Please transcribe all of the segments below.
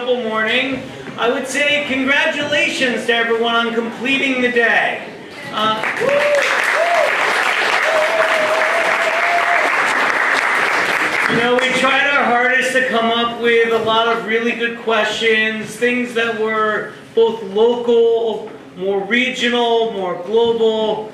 incredible morning. I would say congratulations to everyone on completing the day. You know, we tried our hardest to come up with a lot of really good questions, things that were both local, more regional, more global.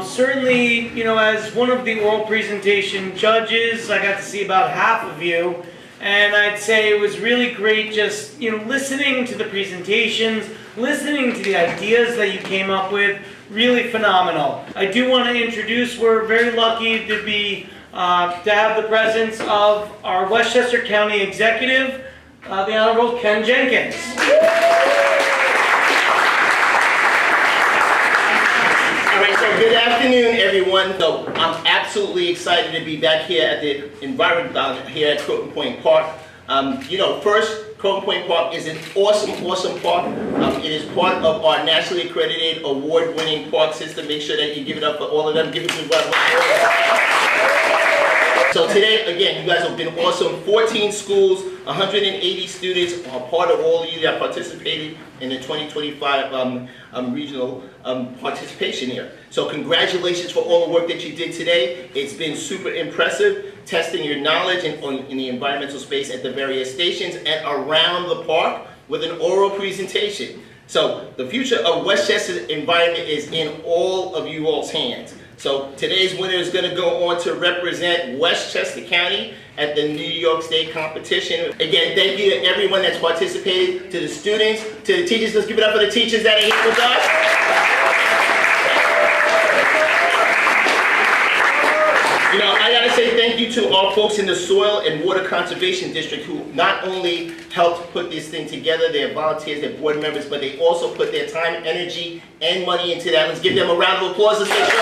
Certainly, you know, as one of the oral presentation judges, I got to see about half of you, and I'd say it was really great just, you know, listening to the presentations, listening to the ideas that you came up with, really phenomenal. I do want to introduce, we're very lucky to be to have the presence of our Westchester County Executive, the Honorable Ken Jenkins. All right, so good afternoon, everyone. So I'm absolutely excited to be back here at the Envirothon here at Croton Point Park. You know, first, Croton Point Park is an awesome park. It is part of our nationally accredited, award-winning park system. Make sure that you give it up for all of them. Give it to them. So today, again, you guys have been awesome. 14 schools, 180 students are part of all of you that participated in the 2025 regional participation here. So congratulations for all the work that you did today. It's been super impressive, testing your knowledge in the environmental space at the various stations and around the park with an oral presentation. So the future of Westchester's environment is in all of you all's hands. So today's winner is going to go on to represent Westchester County at the New York State competition. Again, thank you to everyone that's participated, to the students, to the teachers. Let's give it up for the teachers that are here with us. You know, I gotta say thank you to our folks in the Soil and Water Conservation District who not only helped put this thing together, they're volunteers, they're board members, but they also put their time, energy, and money into that. Let's give them a round of applause. Let's make sure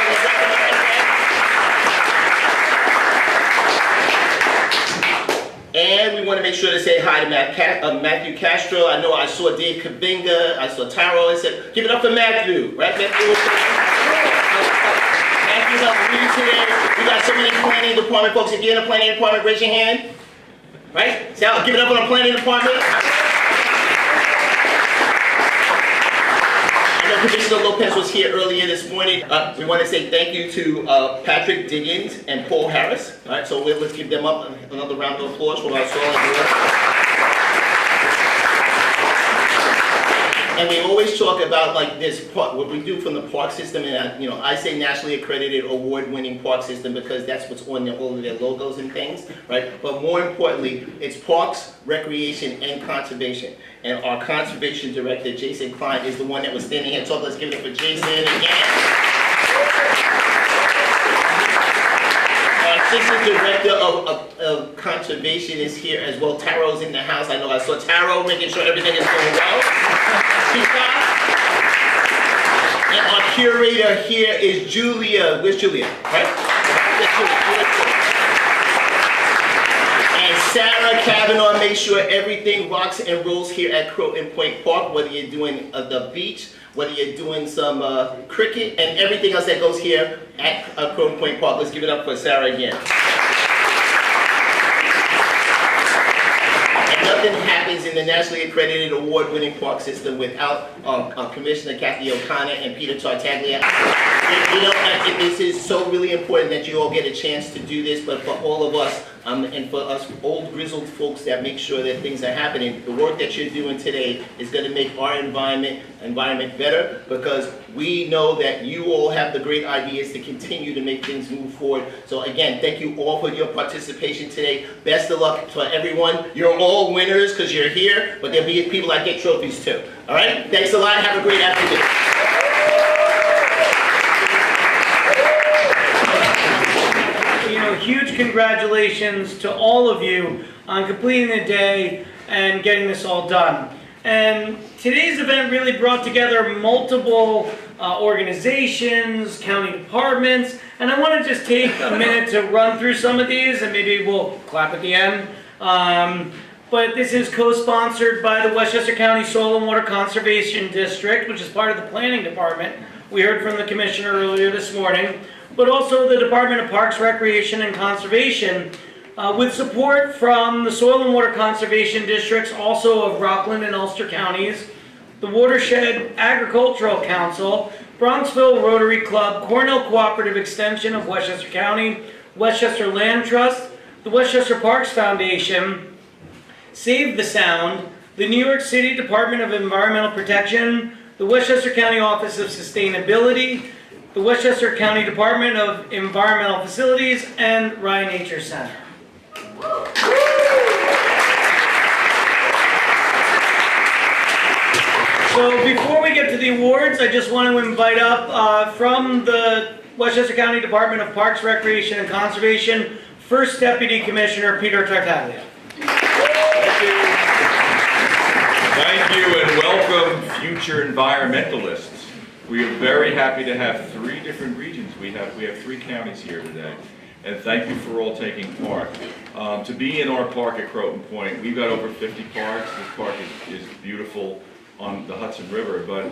and we want to make sure to say hi to Matthew Castro. I know I saw Dave Kavinga, I saw Taro. I said, give it up for Matthew, right? Matthew helped me today. We got so many planning department folks. If you're in the planning department, raise your hand. Right? Sal, give it up on the planning department. I know Commissioner Lopez was here earlier this morning. We want to say thank you to Patrick Diggins and Paul Harris. All right, so let's give them up another round of applause for our soil and water. And we always talk about like this part, what we do from the park system, and you know, I say nationally accredited, award-winning park system because that's what's on all of their logos and things, right? But more importantly, it's parks, recreation, and conservation. And our conservation director, Jason Klein, is the one that was standing here talking. Let's give it up for Jason again. Our assistant director of conservation is here as well. Taro's in the house. I know I saw Taro making sure everything is going well. And our curator here is Julia. Where's Julia? Right? And Sarah Kavanaugh makes sure everything rocks and rolls here at Croton Point Park, whether you're doing the beach, whether you're doing some cricket, and everything else that goes here at Croton Point Park. Let's give it up for Sarah again. Nothing happens in the nationally accredited award-winning park system without Commissioner Kathy O'Connor and Peter Tartaglia. You know, this is so really important that you all get a chance to do this, but for all of us, and for us old grizzled folks that make sure that things are happening, the work that you're doing today is going to make our environment better because we know that you all have the great ideas to continue to make things move forward. So again, thank you all for your participation today. Best of luck to everyone. You're all winners because you're here, but there'll be people that get trophies too. All right? Thanks a lot. Have a great afternoon. Huge congratulations to all of you on completing the day and getting this all done. And today's event really brought together multiple organizations, county departments, and I want to just take a minute to run through some of these and maybe we'll clap at the end. But this is co-sponsored by the Westchester County Soil and Water Conservation District, which is part of the planning department. We heard from the commissioner earlier this morning. But also the Department of Parks, Recreation, and Conservation with support from the Soil and Water Conservation Districts, also of Rockland and Ulster counties, the Watershed Agricultural Council, Bronxville Rotary Club, Cornell Cooperative Extension of Westchester County, Westchester Land Trust, the Westchester Parks Foundation, Save the Sound, the New York City Department of Environmental Protection, the Westchester County Office of Sustainability, the Westchester County Department of Environmental Facilities, and Rye Nature Center. So before we get to the awards, I just want to invite up from the Westchester County Department of Parks, Recreation, and Conservation, First Deputy Commissioner Peter Tartaglia. Thank you and welcome future environmentalists. We are very happy to have 3 different regions. We have 3 counties here today. And thank you for all taking part. To be in our park at Croton Point, we've got over 50 parks. This park is beautiful on the Hudson River, but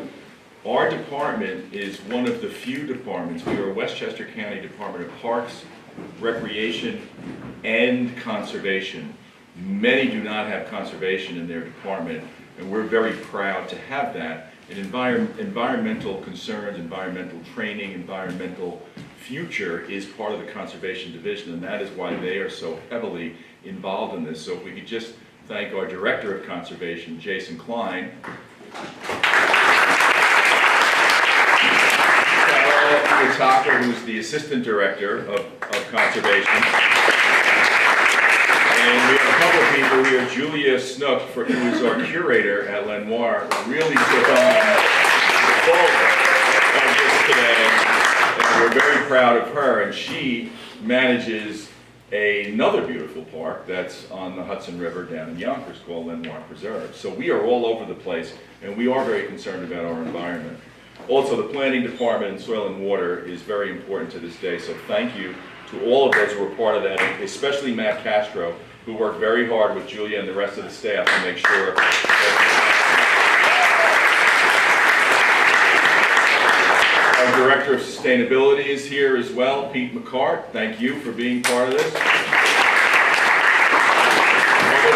our department is one of the few departments. We are a Westchester County Department of Parks, Recreation, and Conservation. Many do not have conservation in their department, and we're very proud to have that. And environmental concerns, environmental training, environmental future is part of the Conservation Division, and that is why they are so heavily involved in this. So if we could just thank our Director of Conservation, Jason Klein, Carol Utaka, who's the Assistant Director of Conservation, and we have a couple of people here. Julia Snook, who is our curator at Lenoir, really took on the bulk of this today, and we're very proud of her. And she manages another beautiful park that's on the Hudson River down in Yonkers called Lenoir Preserve. So we are all over the place, and we are very concerned about our environment. Also, the Planning Department and Soil and Water is very important to this day, so thank you to all of those who were part of that, and especially Matt Castro, who worked very hard with Julia and the rest of the staff to make sure that our Director of Sustainability is here as well, Pete McCart. Thank you for being part of this.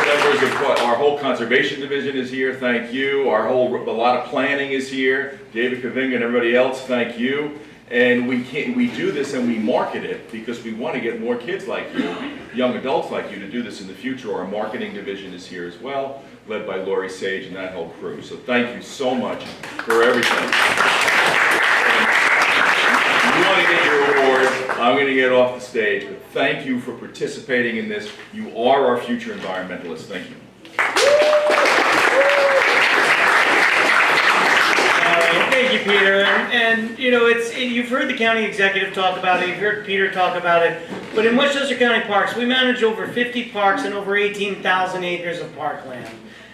Members of our whole Conservation Division is here. Thank you. A lot of planning is here. David Kavinga and everybody else, thank you. And we do this and we market it because we want to get more kids like you, young adults like you, to do this in the future. Our marketing division is here as well, led by Lori Sage and that whole crew. So thank you so much for everything. If you want to get your award, I'm going to get off the stage, but thank you for participating in this. You are our future environmentalists. Thank you. Thank you, Peter. And you know, you've heard the county executive talk about it, you've heard Peter talk about it, but in Westchester County Parks, we manage over 50 parks and over 18,000 acres of parkland.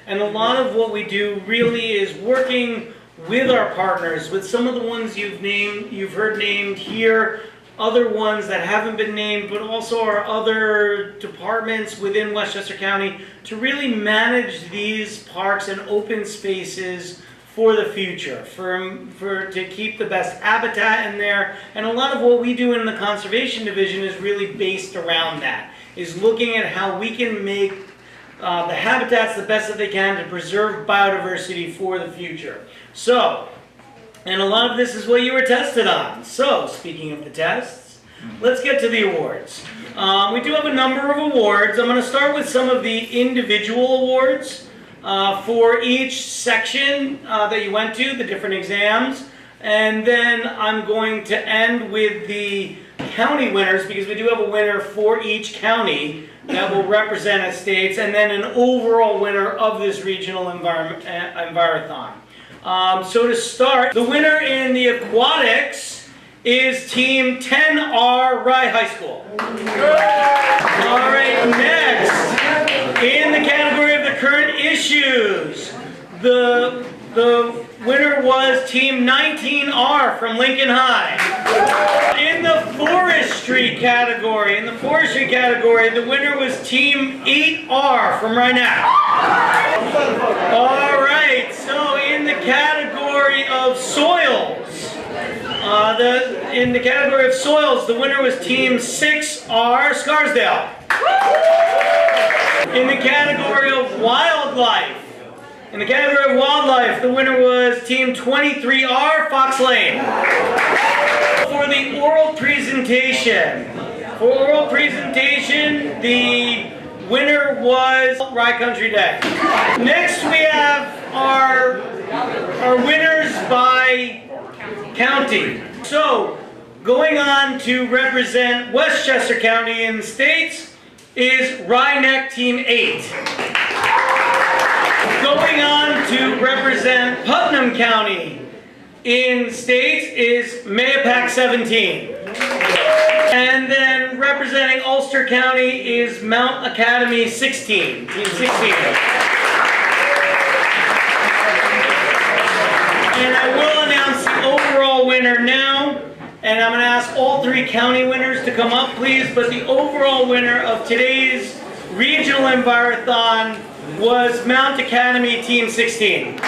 And a lot of what we do really is working with our partners, with some of the ones you've heard named here, other ones that haven't been named, but also our other departments within Westchester County to really manage these parks and open spaces for the future, to keep the best habitat in there. And a lot of what we do in the Conservation Division is really based around that, is looking at how we can make the habitats the best that they can to preserve biodiversity for the future. So, and a lot of this is what you were tested on. So, speaking of the tests, let's get to the awards. We do have a number of awards. I'm going to start with some of the individual awards for each section that you went to, the different exams. And then I'm going to end with the county winners, because we do have a winner for each county that will represent its states, and then an overall winner of this regional Envirothon. So to start, the winner in the aquatics is Team 10R Rye High School. All right, next, in the category of the current issues, the winner was Team 19R from Lincoln High. In the forestry category, the winner was Team 8R from Rhinebeck. All right, so in the category of soils, the winner was Team 6R Scarsdale. In the category of wildlife, the winner was Team 23R, Fox Lane. For the oral presentation, the winner was Rye Country Day. Next we have our winners by county. So, going on to represent Westchester County in the States is Rye Neck Team 8. Going on to represent Putnam County in States is Mayapack 17. And then representing Ulster County is Mount Academy 16, Team 16. And I will announce the overall winner now. And I'm going to ask all three county winners to come up, please. But the overall winner of today's regional Envirothon was Mount Academy Team 16.